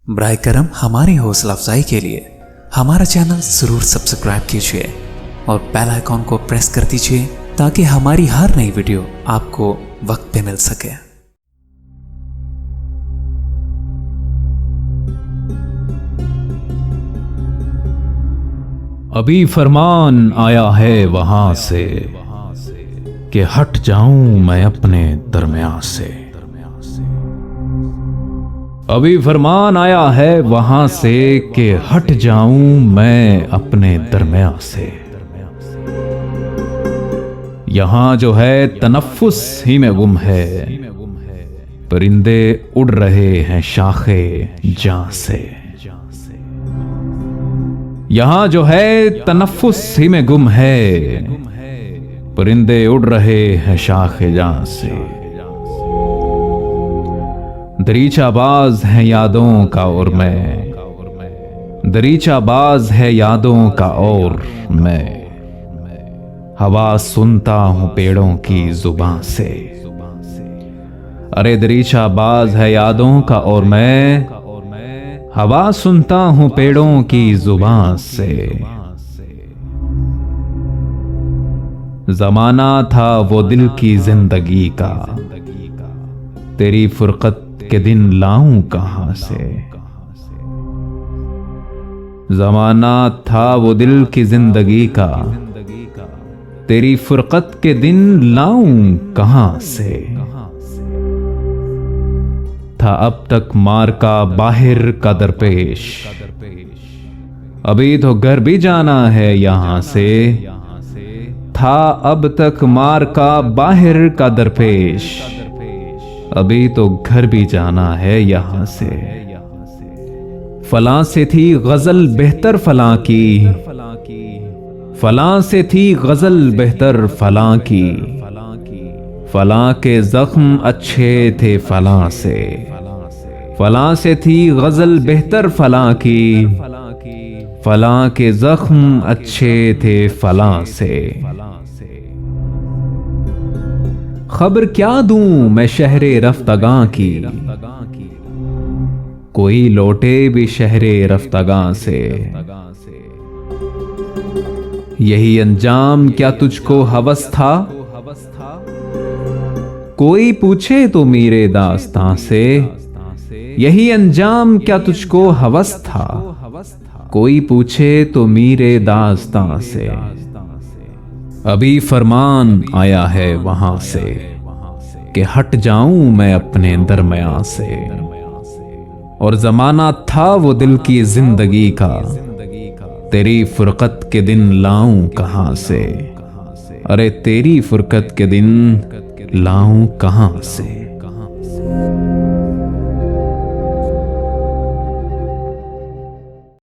बराए करम हमारी हौसला अफजाई के लिए हमारा चैनल जरूर सब्सक्राइब कीजिए और बेल आइकॉन को प्रेस कर दीजिए ताकि हमारी हर नई वीडियो आपको वक्त पे मिल सके। अभी फरमान आया है वहां से कि हट जाऊं मैं अपने दरमियान से। अभी फरमान आया है वहां से कि हट जाऊं मैं अपने दरमियान से। यहां जो है तनफ्फुस ही में गुम है, परिंदे उड़ रहे हैं शाखे जां से। यहां जो है तनफ्फुस ही में गुम है, परिंदे उड़ रहे हैं शाखे जां से। दरीचाबाज है यादों का और मैं, दरीचाबाज है यादों का और मैं। हवा सुनता हूं पेड़ों की जुबान से। अरे दरीचाबाज है यादों का और मैं, हवा सुनता हूं पेड़ों की जुबान से। जमाना था वो दिल की जिंदगी का, तेरी फुरकत के दिन लाऊं कहां से। जमाना था वो दिल की जिंदगी का, तेरी फुरकत के दिन लाऊं कहां से। था अब तक मार का बाहर का दरपेश, अभी तो घर भी जाना है यहां से। था अब तक मार का बाहर का दरपेश, अभी तो घर भी जाना है यहां से। फलां से थी गजल बेहतर फलां की, फलां से थी गजल बेहतर फलां की। फलां के जख्म अच्छे थे फलां से, फलां से थी गजल बेहतर फलां की। फलां के जख्म अच्छे थे फलां से। खबर क्या दूं मैं शहरे रफ्तगां की, कोई लौटे भी शहरे रफ्तगां से। यही अंजाम क्या तुझको हवस था, कोई पूछे तो मेरे दास्तां से। यही अंजाम क्या तुझको हवस था, कोई पूछे तो मेरे दास्तां से। अभी फरमान आया है वहां से कि हट जाऊं मैं अपने दरमियान से। और जमाना था वो दिल की जिंदगी का, तेरी फुरकत के दिन लाऊं कहां से। अरे तेरी फुरकत के दिन लाऊं कहां से।